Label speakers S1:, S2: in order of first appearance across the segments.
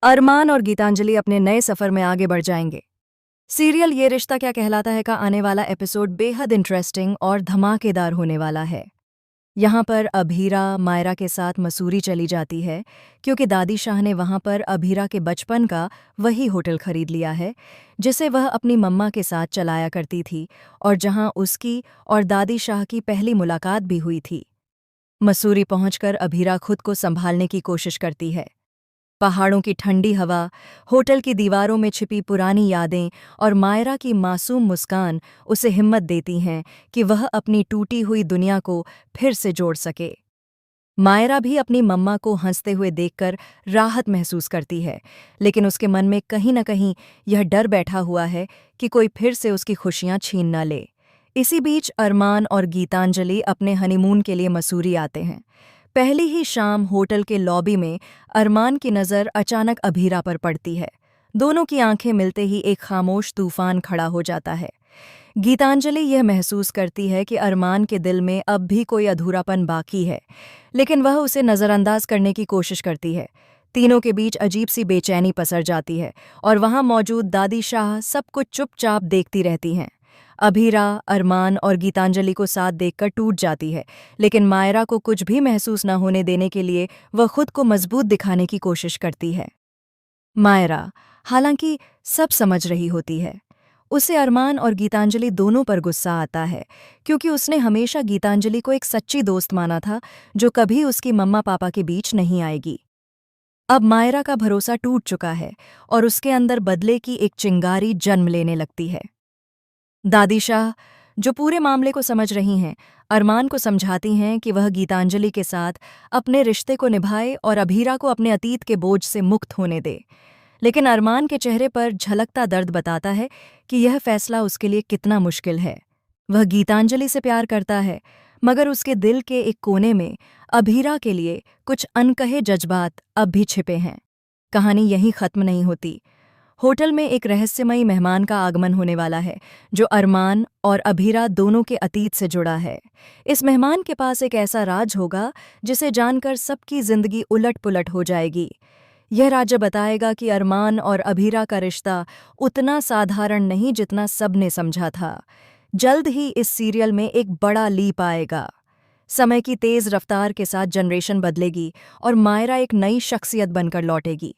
S1: अरमान और गीतांजलि अपने नए सफर में आगे बढ़ जाएंगे। सीरियल ये रिश्ता क्या कहलाता है का आने वाला एपिसोड बेहद इंटरेस्टिंग और धमाकेदार होने वाला है। यहाँ पर अभीरा मायरा के साथ मसूरी चली जाती है क्योंकि दादी शाह ने वहाँ पर अभीरा के बचपन का वही होटल खरीद लिया है जिसे वह अपनी मम्मा के साथ चलाया करती थी और जहाँ उसकी और दादी शाह की पहली मुलाकात भी हुई थी। मसूरी पहुंचकर अभीरा खुद को संभालने की कोशिश करती है। पहाड़ों की ठंडी हवा, होटल की दीवारों में छिपी पुरानी यादें और मायरा की मासूम मुस्कान उसे हिम्मत देती हैं कि वह अपनी टूटी हुई दुनिया को फिर से जोड़ सके। मायरा भी अपनी मम्मा को हंसते हुए देखकर राहत महसूस करती है, लेकिन उसके मन में कहीं न कहीं यह डर बैठा हुआ है कि कोई फिर से उसकी खुशियां छीन न ले। इसी बीच अरमान और गीतांजलि अपने हनीमून के लिए मसूरी आते हैं। पहली ही शाम होटल के लॉबी में अरमान की नज़र अचानक अभीरा पर पड़ती है। दोनों की आंखें मिलते ही एक खामोश तूफान खड़ा हो जाता है। गीतांजलि यह महसूस करती है कि अरमान के दिल में अब भी कोई अधूरापन बाकी है, लेकिन वह उसे नज़रअंदाज करने की कोशिश करती है। तीनों के बीच अजीब सी बेचैनी पसर जाती है और वहां मौजूद दादी शाह सब कुछ चुपचाप देखती रहती हैं। अभीरा, अरमान और गीतांजलि को साथ देखकर टूट जाती है, लेकिन मायरा को कुछ भी महसूस न होने देने के लिए वह खुद को मजबूत दिखाने की कोशिश करती है। मायरा, हालांकि सब समझ रही होती है, उसे अरमान और गीतांजलि दोनों पर गुस्सा आता है क्योंकि उसने हमेशा गीतांजलि को एक सच्ची दोस्त माना था जो कभी उसकी मम्मा पापा के बीच नहीं आएगी। अब मायरा का भरोसा टूट चुका है और उसके अंदर बदले की एक चिंगारी जन्म लेने लगती है। दादी शाह, जो पूरे मामले को समझ रही हैं, अरमान को समझाती हैं कि वह गीतांजलि के साथ अपने रिश्ते को निभाए और अभीरा को अपने अतीत के बोझ से मुक्त होने दे। लेकिन अरमान के चेहरे पर झलकता दर्द बताता है कि यह फैसला उसके लिए कितना मुश्किल है। वह गीतांजलि से प्यार करता है, मगर उसके दिल के एक कोने में अभीरा के लिए कुछ अनकहे जज्बात अब भी छिपे हैं। कहानी यहीं खत्म नहीं होती। होटल में एक रहस्यमयी मेहमान का आगमन होने वाला है जो अरमान और अभीरा दोनों के अतीत से जुड़ा है। इस मेहमान के पास एक ऐसा राज होगा जिसे जानकर सबकी जिंदगी उलट-पुलट हो जाएगी। यह राज बताएगा कि अरमान और अभीरा का रिश्ता उतना साधारण नहीं जितना सबने समझा था। जल्द ही इस सीरियल में एक बड़ा लीप आएगा। समय की तेज रफ्तार के साथ जनरेशन बदलेगी और मायरा एक नई शख्सियत बनकर लौटेगी।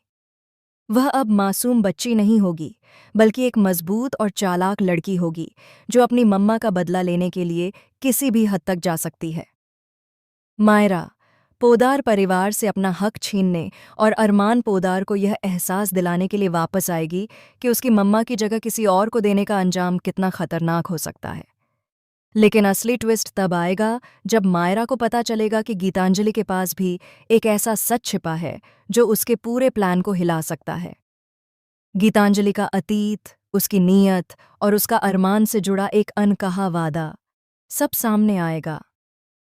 S1: वह अब मासूम बच्ची नहीं होगी, बल्कि एक मजबूत और चालाक लड़की होगी जो अपनी मम्मा का बदला लेने के लिए किसी भी हद तक जा सकती है। मायरा, पोदार परिवार से अपना हक छीनने और अरमान पोदार को यह एहसास दिलाने के लिए वापस आएगी कि उसकी मम्मा की जगह किसी और को देने का अंजाम कितना खतरनाक हो सकता है। लेकिन असली ट्विस्ट तब आएगा जब मायरा को पता चलेगा कि गीतांजलि के पास भी एक ऐसा सच छिपा है जो उसके पूरे प्लान को हिला सकता है। गीतांजलि का अतीत, उसकी नीयत और उसका अरमान से जुड़ा एक अनकहा वादा सब सामने आएगा।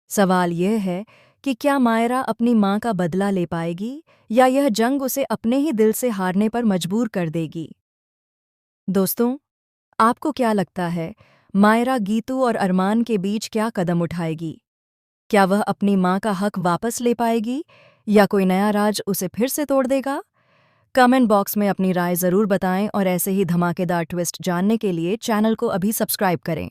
S1: सवाल यह है कि क्या मायरा अपनी माँ का बदला ले पाएगी या यह जंग उसे अपने ही दिल से हारने पर मजबूर कर देगी। दोस्तों, आपको क्या लगता है, मायरा गीतू और अरमान के बीच क्या कदम उठाएगी? क्या वह अपनी माँ का हक वापस ले पाएगी या कोई नया राज उसे फिर से तोड़ देगा? कमेंट बॉक्स में अपनी राय ज़रूर बताएं और ऐसे ही धमाकेदार ट्विस्ट जानने के लिए चैनल को अभी सब्सक्राइब करें।